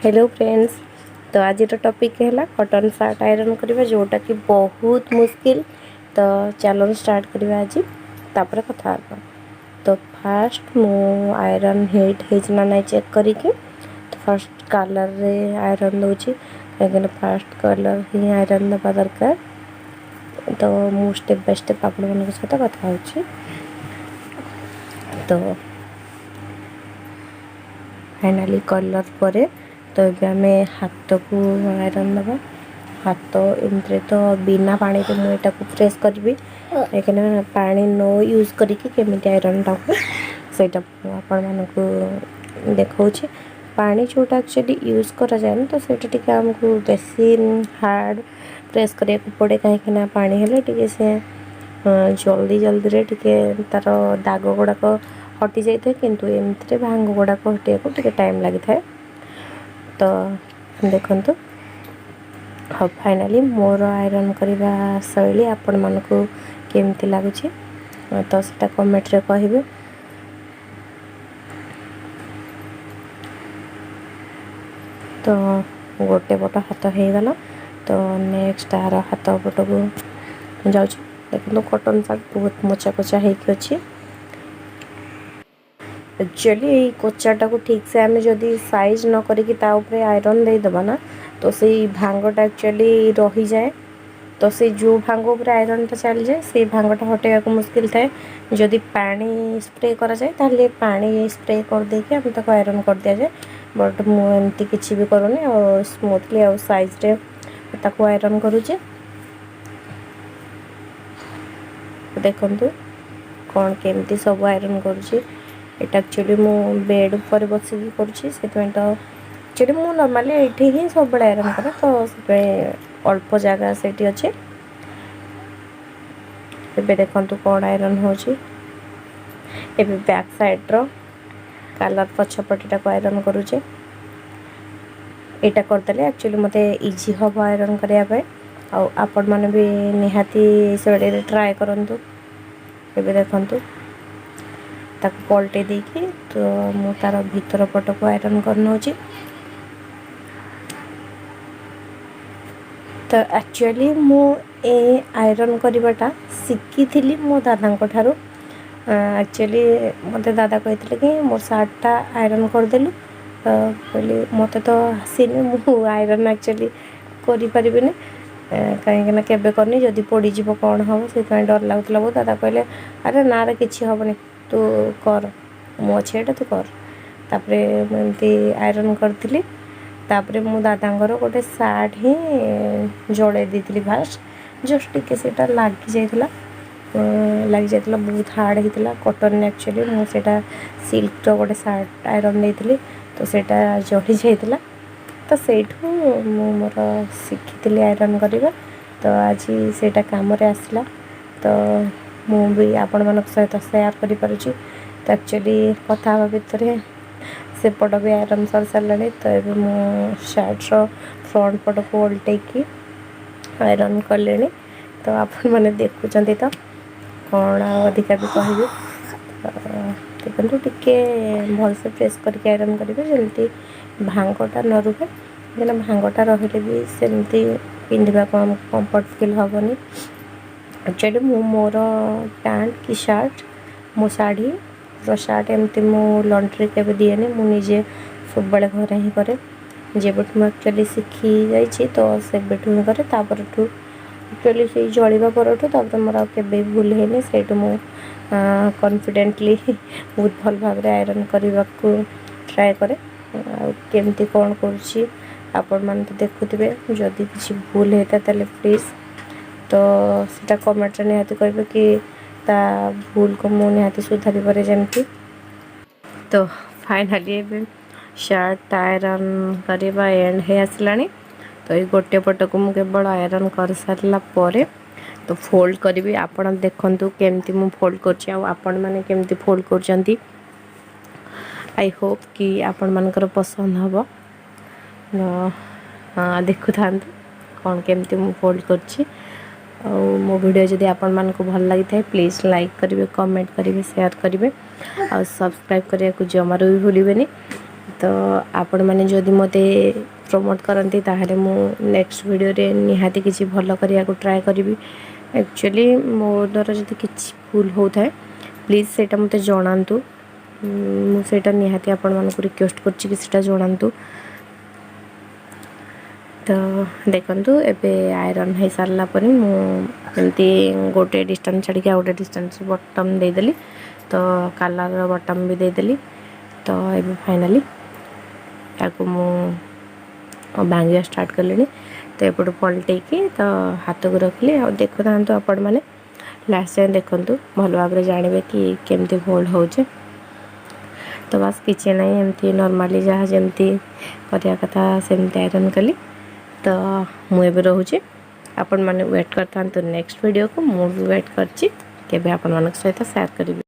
Hello friends. तो आज topic है कॉटन सार्ट आयरन करवा जोटा कि बहुत मुश्किल। तो चलो स्टार्ट करवा आज तापर कथा। तो फास्ट मु आयरन हिट होना नहीं चेक करके तो फास्ट कलर रे आयरन दूची कहीं फास्ट कलर ही आयरन दबा दरकार। तो मु स्टेप बाय स्टेप आप सहित कथा हो। तो फाइनाली कलर पर तो आम हाथ को आयरन दबा। हाथ एमती तो बिना पानी तो मुझे प्रेस करी कहीं पानी नो यूज करमी आयरन टाक से आपण को देखा पानी जोटा एक्चुअली यूज करा जाए तो सीटा आमको बेसी हार्ड प्रेस करने को पड़े कहीं पानी हेल्ले से जल्दी जल्दी रे तार दाग गुड़ाक हटि जाए किंतु एमती भांग गुड़ाक हटिया को टाइम लगी था। तो देखंतु हाँ फाइनाली मोर आयरन करवा शैली आपण मानकु केमती लगुच तो सीटा कमेंट रे कहिबे। तो गोटे पट हाथ हो गला। तो नेक्स्ट आर हाथ पट को जाऊँ देखो कॉटन सार्ट बहुत मोचा कोचा होगी अच्छी। एक्चुअली कोचाटा को ठीक से आम जदि साइज न करें आयरन दे देबा ना तो से भांगटा एक्चुअली रही जाए। तो से जो भांग उपर आयरनटा चली जाए से भांगटा हटेगा को मुश्किल थाए। जदि पानी स्प्रे करा जाए ताले पानी स्प्रे कर देके हम ताको आयरन कर दिया जाए। बट मु एमती किछि भी करूनी और स्मूथली और साइज रे ताको आयरन करूचे। देखंतु कौन केमती सब आयरन करूची। एटा एक्चुअली मु बेड ऊपर बसिकी करूची से तो एक्चुअली मु नॉर्मली एठी ही सब बड़े आयरन करे तो से अल्प जगह सेठी अच्छे। एबे देखंतु कौन आयरन होची। एबे बैक साइड रो कलर पछपटीटा को आयरन करूचे। एटा करदेले एक्चुअली मते इजी हम आयरन करया पे और आपण माने भी निहाती से ट्राए करंतु। एबे देखंतु ताको पलटे देकी तो मु तार भीतर पट को आयरन करना होची। तो एक्चुअली मु ए आयरन करवाटा शिखी थी मो दादा ठारू। एक्चुअली मते दादा कहते कि मोर सार्टा आयरन करदेलु कहली मते तो आसीनी मु आयरन एक्चुअली करें कहीं केबे करनी जदि पड़ीज कौन हम से डर लगुला बहुत। दादा कहले अरे ना रे किसी हेनी तू कर मु अच्छे तू कर। तापर एमती आयरन करी तापर मो दादांगर गोटे सार्ट ही जड़े दी फास्ट जस्ट टिके सेटा लगी जाइला बहुत हार्ड होता कॉटन एक्चुअली मुझे सिल्क गोटे सार्ट आयरन देती तो सेटा जड़ी जाइला। तो सेठू मोर शिखी आयरन करवा तो आज सेटा काम आसला। तो मु भी आपण मान सहित सेयार करें। तो एक्चुअली कथा भितर सेपट भी आयरन सर सारे तो ये मो शर्ट रो फ्रंट पट को उल्टेकी आयरन कले। तो आपण मैंने देखुं तो कौन अधिका भी कह देखो टिके भलसे प्रेस करके आयरन करेंगे जमी भांगटा न रुहे कहीं भांगटा रही भी सेमती पिंधा को आमको कम्फर्ट फिल हेनी। एक्चुअली मु मोर पैंट कि शर्ट मो शाढ़ी शार्ट एमती मु लंड्री के दिएनि मु निजे सब बड़े घर ही करे जेबठ मु एक्चुअली शिखी जाइए तो से बेठू ही करे तापर एक्चुअली से जलिबा पर मोर के भूल है से कॉन्फिडेंटली बहुत भल भाव आयरन करने को ट्राए करे। केमती कौन करुँची आपण मैंने तो देखुवे जदि किसी भूल होता है प्लीज़ तो सीटा कमेंट निहाती कहे कि ता भूल को मु निहाती सुधारी पारे जमती। तो फाइनाली शर्ट आयरन करवा एंड है आसला। तो ये गोटे पट को मुझे केवल आयरन कर सारा पर तो फोल्ड करी आपण देखंतु केमती मु फोल्ड करछि आ आपण माने केमती फोल्ड करछंती। आई होप कि आपण मानकर पसंद हम देखु था कौन केमती मु फोल्ड करछि। मो वीडियो जदि आपण मानक भल लगी था प्लीज़ लाइक करेंगे कमेंट करेंगे शेयर करेंगे और सब्सक्राइब करने को जमारू भी भूलिबेनी। तो आपण मैंने जदि मते प्रमोट करती ताहले मु नेक्स्ट वीडियो रे निहाती किसी भल करिया को ट्राए करी। एक्चुअली मो द्वारा जदि किसी भूल होता है प्लीज़ सेटा मते जणांतु। मुझे निहाती आपण मानक रिक्वेस्ट करछि कि सेटा जणांतु। तो देखंतु एबे आयरन हो सारा पर मुझे गोटे डिस्टेंस छाड़ी आ गोटे डिस्टेंस बटन देदेली। तो कलर बटन भी देदेली। तो ये फाइनाली या भांगा स्टार्ट कले। तो एपटू पलटेकी तो हाथ को रखली आ देखु था आपण मैंने लास्ट टाइम देखूँ भल भाव जानवे कि केमती फोल्ड होचे। तो बस किसी ना एमती नॉर्मली जहाँ जमती करया कथा सेमती आयरन कली। तो मुझे रोचे आपण मैंने वेट करता नेक्स्ट वीडियो को मुझे वेट करछि केबे आपण मानक सहित शेयर करी।